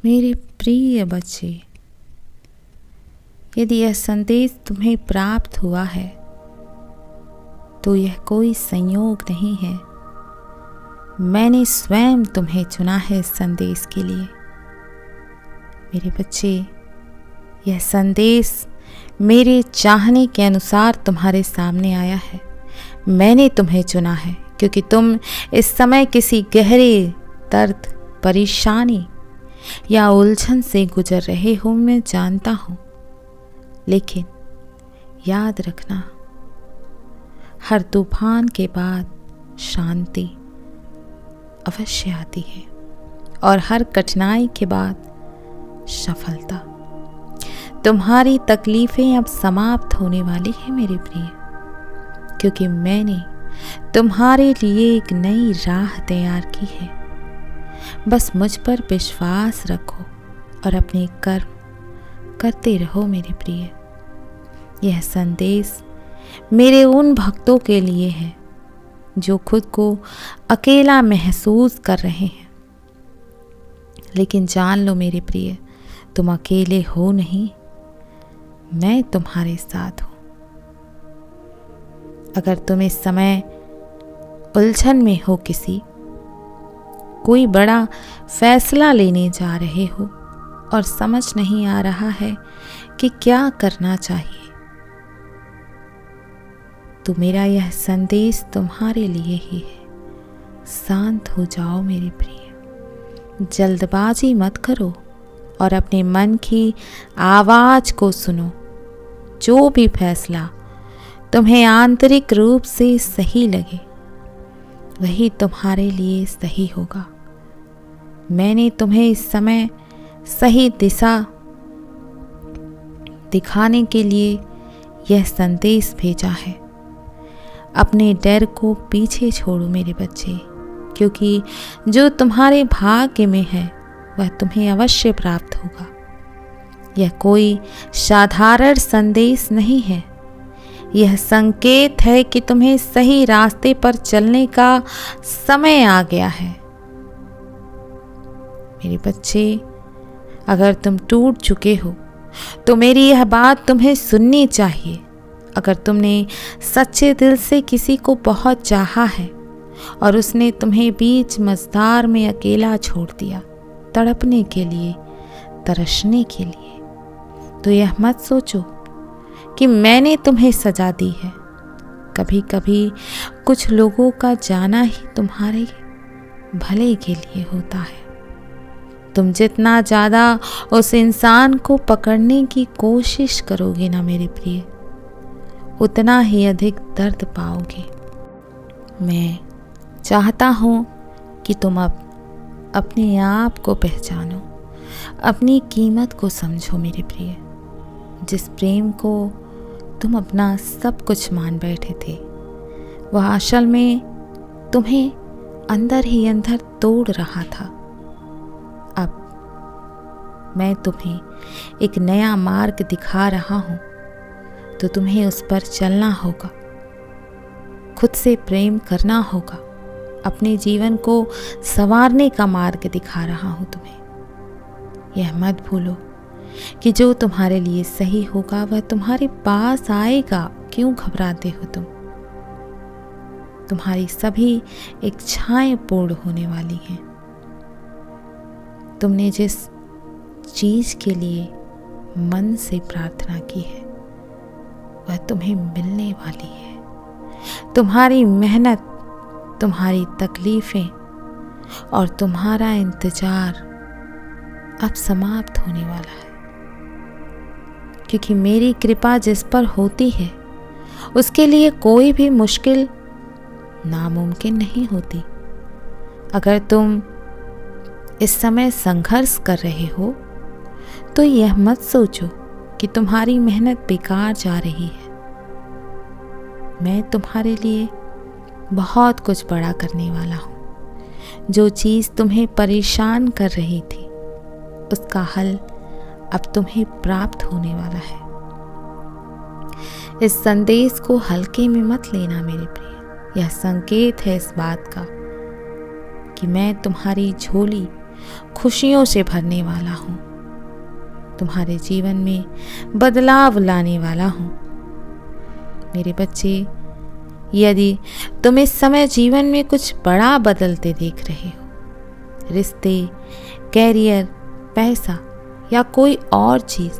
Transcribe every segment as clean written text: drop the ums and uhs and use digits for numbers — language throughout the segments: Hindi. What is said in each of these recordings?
मेरे प्रिय बच्चे, यदि यह संदेश तुम्हें प्राप्त हुआ है तो यह कोई संयोग नहीं है। मैंने स्वयं तुम्हें चुना है इस संदेश के लिए। मेरे बच्चे, यह संदेश मेरे चाहने के अनुसार तुम्हारे सामने आया है। मैंने तुम्हें चुना है क्योंकि तुम इस समय किसी गहरे दर्द, परेशानी या उलझन से गुजर रहे हो, मैं जानता हूँ। लेकिन याद रखना, हर तूफान के बाद शांति अवश्य आती है और हर कठिनाई के बाद सफलता। तुम्हारी तकलीफें अब समाप्त होने वाली है मेरे प्रिय, क्योंकि मैंने तुम्हारे लिए एक नई राह तैयार की है। बस मुझ पर विश्वास रखो और अपने कर्म करते रहो मेरे प्रिय। यह संदेश मेरे उन भक्तों के लिए है जो खुद को अकेला महसूस कर रहे हैं। लेकिन जान लो मेरे प्रिय, तुम अकेले हो नहीं, मैं तुम्हारे साथ हूं। अगर तुम इस समय उलझन में हो, कोई बड़ा फैसला लेने जा रहे हो और समझ नहीं आ रहा है कि क्या करना चाहिए, तो मेरा यह संदेश तुम्हारे लिए ही है। शांत हो जाओ मेरे प्रिय, जल्दबाजी मत करो और अपने मन की आवाज को सुनो। जो भी फैसला तुम्हें आंतरिक रूप से सही लगे, वही तुम्हारे लिए सही होगा। मैंने तुम्हें इस समय सही दिशा दिखाने के लिए यह संदेश भेजा है। अपने डर को पीछे छोड़ो मेरे बच्चे, क्योंकि जो तुम्हारे भाग्य में है वह तुम्हें अवश्य प्राप्त होगा। यह कोई साधारण संदेश नहीं है, यह संकेत है कि तुम्हें सही रास्ते पर चलने का समय आ गया है। मेरे बच्चे, अगर तुम टूट चुके हो तो मेरी यह बात तुम्हें सुननी चाहिए। अगर तुमने सच्चे दिल से किसी को बहुत चाहा है और उसने तुम्हें बीच मझधार में अकेला छोड़ दिया, तड़पने के लिए, तरसने के लिए, तो यह मत सोचो कि मैंने तुम्हें सजा दी है। कभी कभी कुछ लोगों का जाना ही तुम्हारे भले के लिए होता है। तुम जितना ज़्यादा उस इंसान को पकड़ने की कोशिश करोगे ना मेरे प्रिय, उतना ही अधिक दर्द पाओगे। मैं चाहता हूँ कि तुम अब अपने आप को पहचानो, अपनी कीमत को समझो मेरे प्रिय। जिस प्रेम को तुम अपना सब कुछ मान बैठे थे, वह असल में तुम्हें अंदर ही अंदर तोड़ रहा था। अब मैं तुम्हें एक नया मार्ग दिखा रहा हूँ, तो तुम्हें उस पर चलना होगा, खुद से प्रेम करना होगा। अपने जीवन को संवारने का मार्ग दिखा रहा हूँ तुम्हें। यह मत भूलो कि जो तुम्हारे लिए सही होगा वह तुम्हारे पास आएगा। क्यों घबराते हो तुम? तुम्हारी सभी इच्छाएं पूर्ण होने वाली हैं। तुमने जिस चीज के लिए मन से प्रार्थना की है वह तुम्हें मिलने वाली है। तुम्हारी मेहनत, तुम्हारी तकलीफें और तुम्हारा इंतजार अब समाप्त होने वाला है, क्योंकि मेरी कृपा जिस पर होती है उसके लिए कोई भी मुश्किल नामुमकिन नहीं होती। अगर तुम इस समय संघर्ष कर रहे हो तो यह मत सोचो कि तुम्हारी मेहनत बेकार जा रही है। मैं तुम्हारे लिए बहुत कुछ बड़ा करने वाला हूँ। जो चीज़ तुम्हें परेशान कर रही थी उसका हल अब तुम्हें प्राप्त होने वाला है। इस संदेश को हल्के में मत लेना मेरे प्रिय। यह संकेत है इस बात का कि मैं तुम्हारी झोली खुशियों से भरने वाला हूँ, तुम्हारे जीवन में बदलाव लाने वाला हूँ। मेरे बच्चे, यदि तुम इस समय जीवन में कुछ बड़ा बदलते देख रहे हो, रिश्ते, कैरियर, पैसा या कोई और चीज,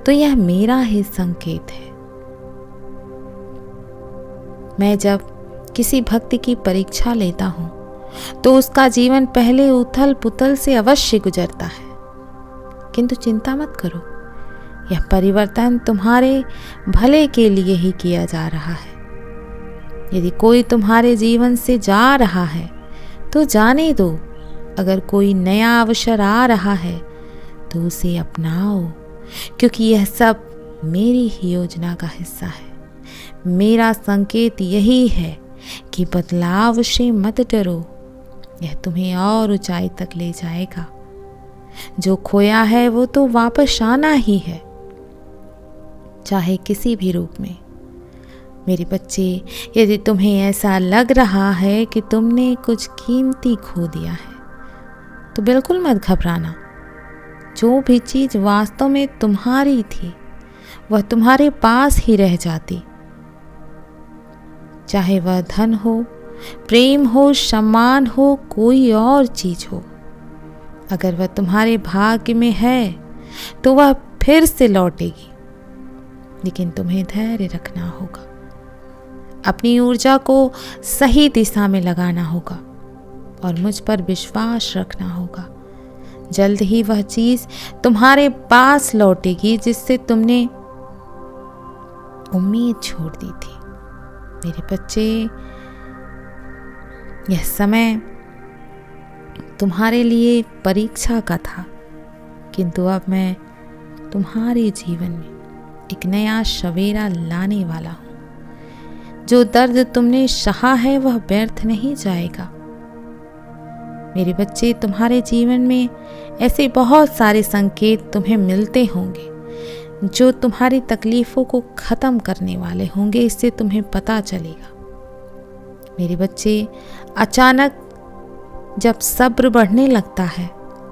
तो यह मेरा ही संकेत है। मैं जब किसी भक्ति की परीक्षा लेता हूं तो उसका जीवन पहले उथल पुथल से अवश्य गुजरता है, किंतु चिंता मत करो, यह परिवर्तन तुम्हारे भले के लिए ही किया जा रहा है। यदि कोई तुम्हारे जीवन से जा रहा है तो जाने दो, अगर कोई नया अवसर आ रहा है तो उसे अपनाओ, क्योंकि यह सब मेरी ही योजना का हिस्सा है। मेरा संकेत यही है कि बदलाव से मत डरो, यह तुम्हें और ऊंचाई तक ले जाएगा। जो खोया है वो तो वापस आना ही है, चाहे किसी भी रूप में। मेरे बच्चे, यदि तुम्हें ऐसा लग रहा है कि तुमने कुछ कीमती खो दिया है तो बिल्कुल मत घबराना। जो भी चीज वास्तव में तुम्हारी थी वह तुम्हारे पास ही रह जाती, चाहे वह धन हो, प्रेम हो, सम्मान हो, कोई और चीज हो। अगर वह तुम्हारे भाग्य में है तो वह फिर से लौटेगी, लेकिन तुम्हें धैर्य रखना होगा, अपनी ऊर्जा को सही दिशा में लगाना होगा और मुझ पर विश्वास रखना होगा। जल्द ही वह चीज तुम्हारे पास लौटेगी जिससे तुमने उम्मीद छोड़ दी थी। मेरे बच्चे, यह समय तुम्हारे लिए परीक्षा का था, किंतु अब मैं तुम्हारे जीवन में एक नया सवेरा लाने वाला हूं। जो दर्द तुमने सहा है वह व्यर्थ नहीं जाएगा। मेरे बच्चे, तुम्हारे जीवन में ऐसे बहुत सारे संकेत तुम्हें मिलते होंगे जो तुम्हारी तकलीफों को खत्म करने वाले होंगे, इससे तुम्हें पता चलेगा। मेरे बच्चे, अचानक जब सब्र बढ़ने लगता है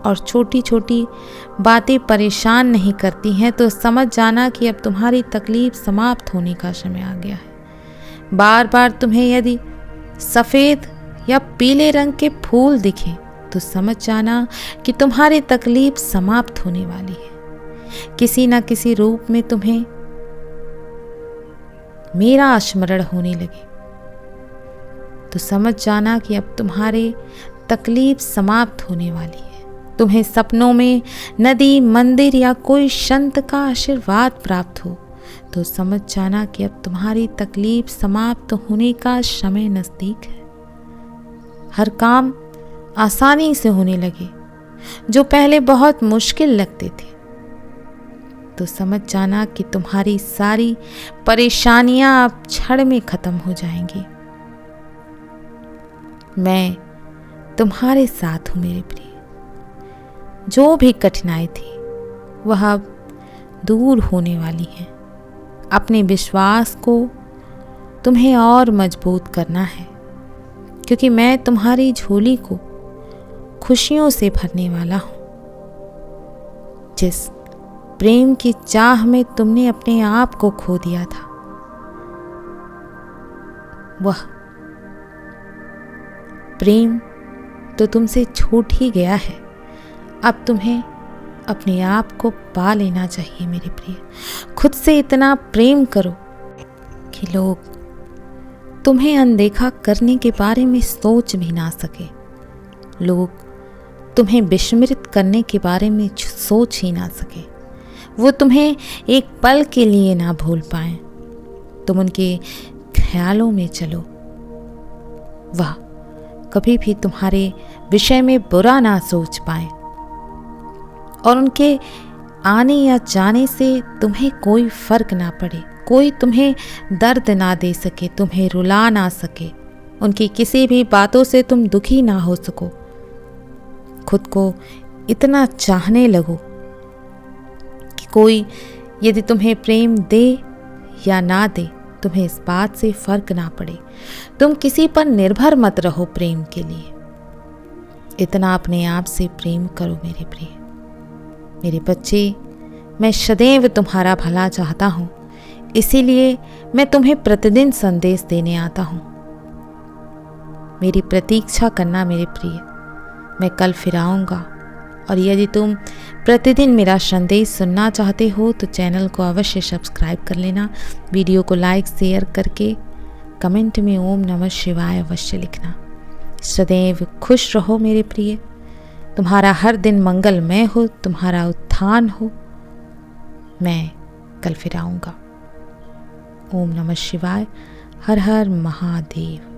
और छोटी छोटी बातें परेशान नहीं करती हैं तो समझ जाना कि अब तुम्हारी तकलीफ समाप्त होने का समय आ गया है। बार बार तुम्हें यदि सफ़ेद या पीले रंग के फूल दिखें तो समझ जाना कि तुम्हारी तकलीफ समाप्त होने वाली है। किसी न किसी रूप में तुम्हें मेरा स्मरण होने लगे तो समझ जाना कि अब तुम्हारी तकलीफ समाप्त होने वाली है। तुम्हें सपनों में नदी, मंदिर या कोई संत का आशीर्वाद प्राप्त हो तो समझ जाना कि अब तुम्हारी तकलीफ समाप्त होने का समय नजदीक है। हर काम आसानी से होने लगे जो पहले बहुत मुश्किल लगते थे तो समझ जाना कि तुम्हारी सारी परेशानियां अब क्षण में खत्म हो जाएंगी। मैं तुम्हारे साथ हूं मेरे प्रिय। जो भी कठिनाई थी वह अब दूर होने वाली है। अपने विश्वास को तुम्हें और मजबूत करना है, क्योंकि मैं तुम्हारी झोली को खुशियों से भरने वाला हूं। जिस प्रेम की चाह में तुमने अपने आप को खो दिया था वह प्रेम तो तुमसे छूट ही गया है। अब तुम्हें अपने आप को पा लेना चाहिए मेरे प्रिय। खुद से इतना प्रेम करो कि लोग तुम्हें अनदेखा करने के बारे में सोच भी ना सके। लोग तुम्हें विस्मृत करने के बारे में सोच ही ना सके। वो तुम्हें एक पल के लिए ना भूल पाएं। तुम उनके ख्यालों में चलो। वह कभी भी तुम्हारे विषय में बुरा ना सोच पाए और उनके आने या जाने से तुम्हें कोई फर्क ना पड़े। कोई तुम्हें दर्द ना दे सके, तुम्हें रुला ना सके। उनकी किसी भी बातों से तुम दुखी ना हो सको। खुद को इतना चाहने लगो कि कोई यदि तुम्हें प्रेम दे या ना दे, तुम्हें इस बात से फर्क ना पड़े। तुम किसी पर निर्भर मत रहो प्रेम के लिए। इतना अपने आप से प्रेम करो मेरे प्रिय। मेरे बच्चे, मैं सदैव तुम्हारा भला चाहता हूँ, इसीलिए मैं तुम्हें प्रतिदिन संदेश देने आता हूँ। मेरी प्रतीक्षा करना मेरे प्रिय, मैं कल फिर आऊँगा। और यदि तुम प्रतिदिन मेरा संदेश सुनना चाहते हो तो चैनल को अवश्य सब्सक्राइब कर लेना। वीडियो को लाइक शेयर करके कमेंट में ओम नमः शिवाय अवश्य लिखना। सदैव खुश रहो मेरे प्रिय। तुम्हारा हर दिन मंगलमय हो, तुम्हारा उत्थान हो। मैं कल फिर आऊँगा। ओम नमः शिवाय। हर हर महादेव।